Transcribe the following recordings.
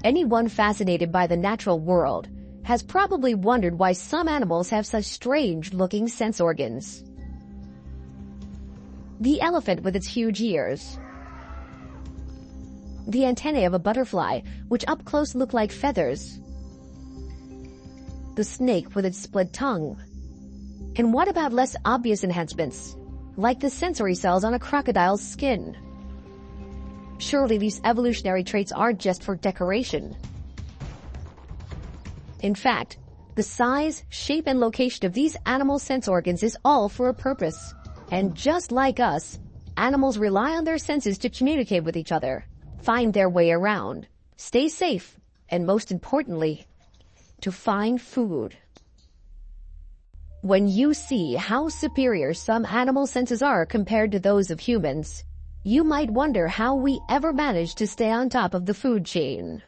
Anyone fascinated by the natural world has probably wondered why some animals have such strange-looking sense organs. The elephant with its huge ears. The antennae of a butterfly, which up close look like feathers. The snake with its split tongue. And what about less obvious enhancements, like the sensory cells on a crocodile's skin? Surely these evolutionary traits aren't just for decoration. In fact, the size, shape, and location of these animal sense organs is all for a purpose. And just like us, animals rely on their senses to communicate with each other, find their way around, stay safe, and most importantly, to find food. When you see how superior some animal senses are compared to those of humans, you might wonder how we ever manage to stay on top of the food chain.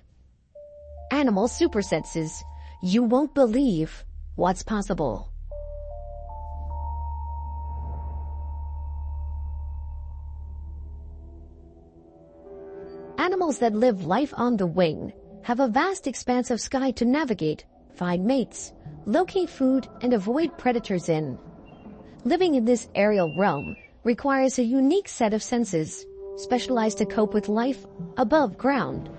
Animal super senses. You won't believe what's possible. Animals that live life on the wing have a vast expanse of sky to navigate, find mates, locate food, and avoid predators in. Living in this aerial realm requires a unique set of senses, specialized to cope with life above ground.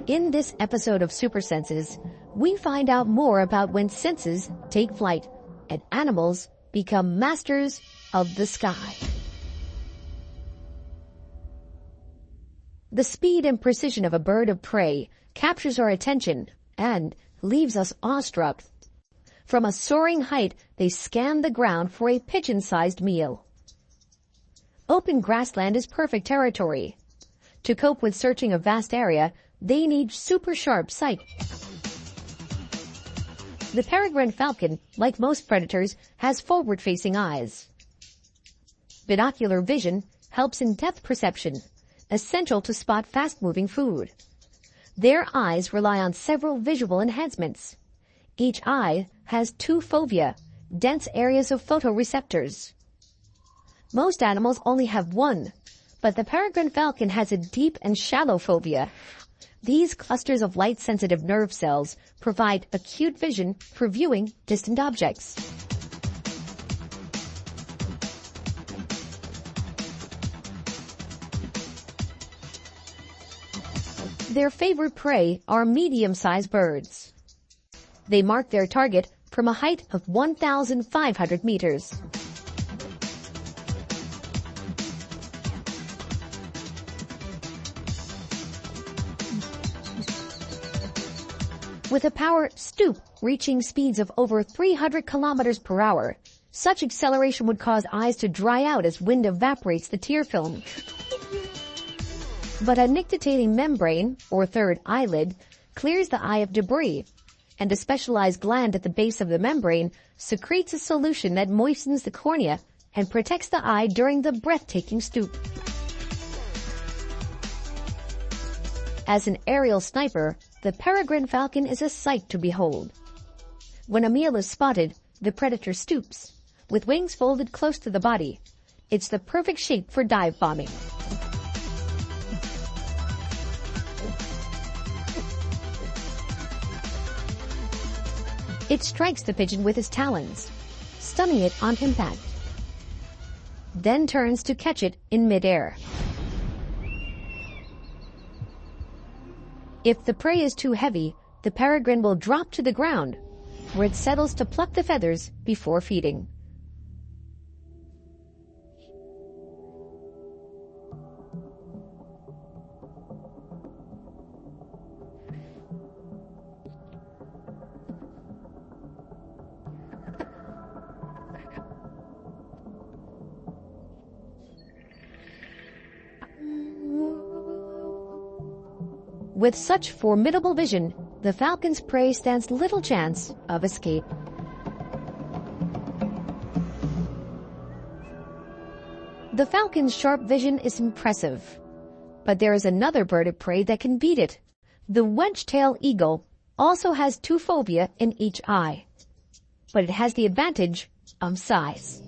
In this episode of Super Senses, we find out more about when senses take flight and animals become masters of the sky. The speed and precision of a bird of prey captures our attention and leaves us awestruck. From a soaring height, they scan the ground for a pigeon-sized meal. Open grassland is perfect territory. To cope with searching a vast area, they need super sharp sight. The peregrine falcon, like most predators, has forward-facing eyes. Binocular vision helps in depth perception, essential to spot fast-moving food. Their eyes rely on several visual enhancements. Each eye has two fovea, dense areas of photoreceptors. Most animals only have one, but the peregrine falcon has a deep and shallow fovea. These clusters of light-sensitive nerve cells provide acute vision for viewing distant objects. Their favorite prey are medium-sized birds. They mark their target from a height of 1,500 meters. With a power stoop reaching speeds of over 300 kilometers per hour, such acceleration would cause eyes to dry out as wind evaporates the tear film. But a nictitating membrane, or third eyelid, clears the eye of debris, and a specialized gland at the base of the membrane secretes a solution that moistens the cornea and protects the eye during the breathtaking stoop. As an aerial sniper, the peregrine falcon is a sight to behold. When a meal is spotted, the predator stoops, with wings folded close to the body. It's the perfect shape for dive bombing. It strikes the pigeon with its talons, stunning it on impact, then turns to catch it in midair. If the prey is too heavy, the peregrine will drop to the ground, where it settles to pluck the feathers before feeding. With such formidable vision, the falcon's prey stands little chance of escape. The falcon's sharp vision is impressive, but there is another bird of prey that can beat it. The wedge-tailed eagle also has two fovea in each eye, but it has the advantage of size.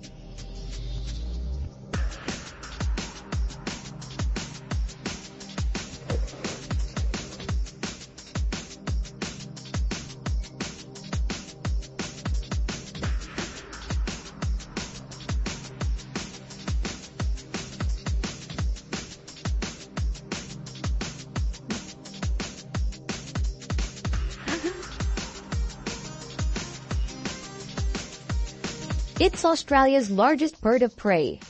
It's Australia's largest bird of prey.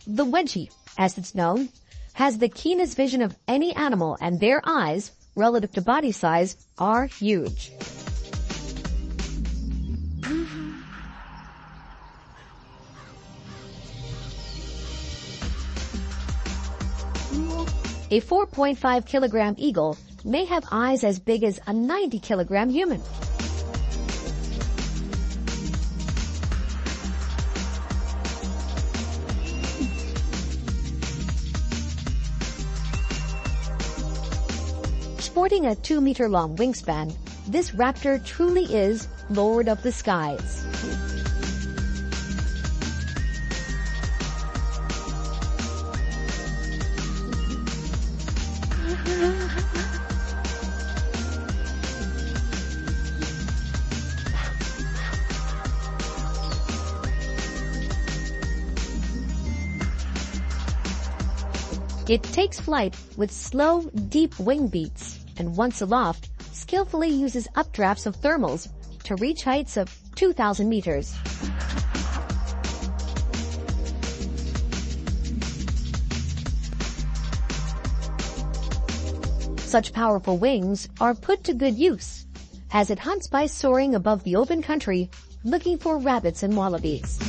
The wedgie, as it's known, has the keenest vision of any animal, and their eyes, relative to body size, are huge. A 4.5-kilogram eagle may have eyes as big as a 90-kilogram human. Sporting a 2-meter-long wingspan, this raptor truly is Lord of the Skies. It takes flight with slow, deep wing beats, and once aloft, skillfully uses updrafts of thermals to reach heights of 2,000 meters. Such powerful wings are put to good use, as it hunts by soaring above the open country, looking for rabbits and wallabies.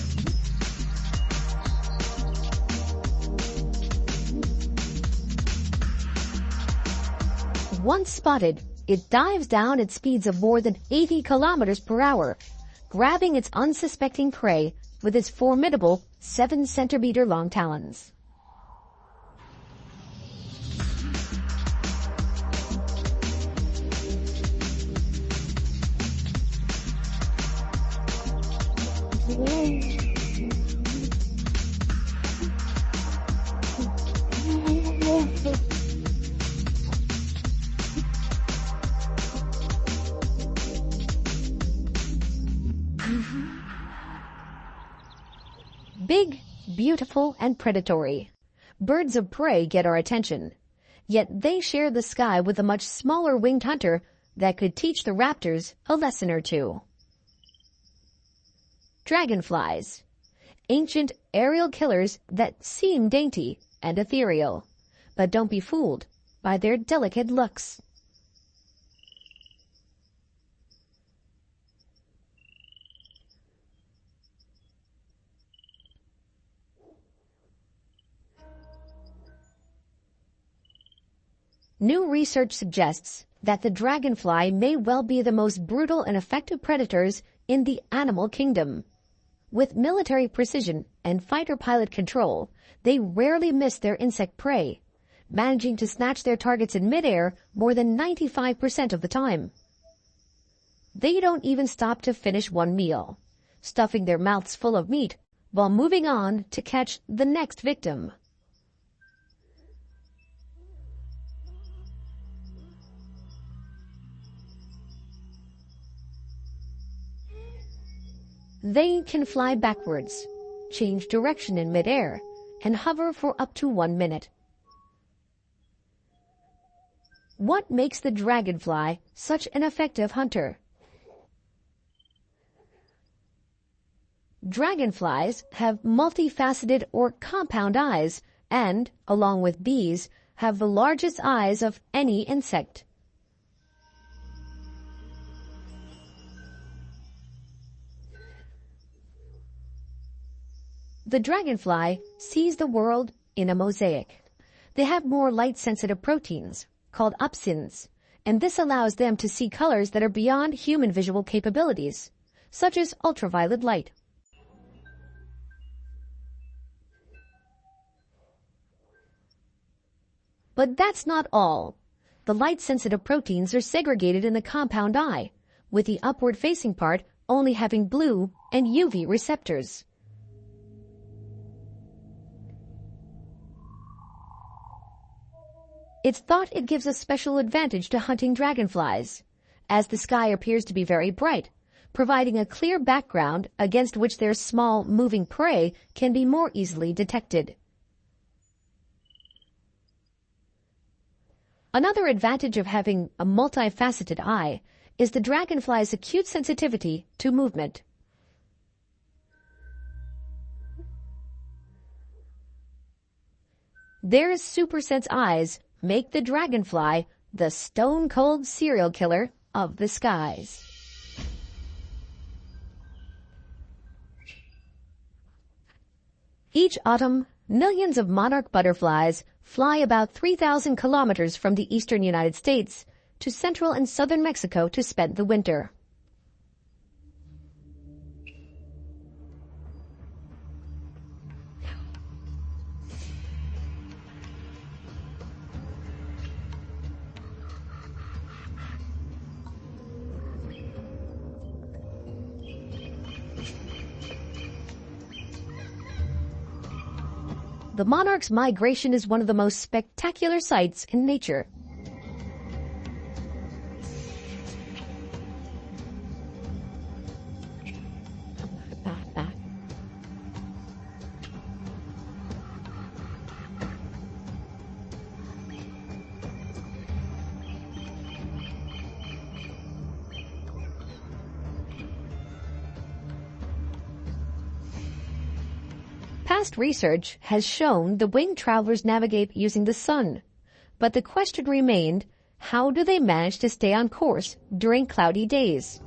Once spotted, it dives down at speeds of more than 80 kilometers per hour, grabbing its unsuspecting prey with its formidable 7-centimeter-long talons. Big, beautiful, and predatory. Birds of prey get our attention, yet they share the sky with a much smaller winged hunter that could teach the raptors a lesson or two. Dragonflies, ancient aerial killers that seem dainty and ethereal, but don't be fooled by their delicate looks. New research suggests that the dragonfly may well be the most brutal and effective predators in the animal kingdom. With military precision and fighter pilot control, they rarely miss their insect prey, managing to snatch their targets in midair more than 95% of the time. They don't even stop to finish one meal, stuffing their mouths full of meat while moving on to catch the next victim. They can fly backwards, change direction in midair, and hover for up to 1 minute. What makes the dragonfly such an effective hunter? Dragonflies have multifaceted or compound eyes and, along with bees, have the largest eyes of any insect. The dragonfly sees the world in a mosaic. They have more light-sensitive proteins, called opsins, and this allows them to see colors that are beyond human visual capabilities, such as ultraviolet light. But that's not all. The light-sensitive proteins are segregated in the compound eye, with the upward-facing part only having blue and UV receptors. It's thought it gives a special advantage to hunting dragonflies, as the sky appears to be very bright, providing a clear background against which their small, moving prey can be more easily detected. Another advantage of having a multifaceted eye is the dragonfly's acute sensitivity to movement. Their super-sense eyes make the dragonfly the stone-cold serial killer of the skies. Each autumn, millions of monarch butterflies fly about 3,000 kilometers from the eastern United States to central and southern Mexico to spend the winter. The monarch's migration is one of the most spectacular sights in nature. Past research has shown the winged travelers navigate using the sun, but the question remained, how do they manage to stay on course during cloudy days?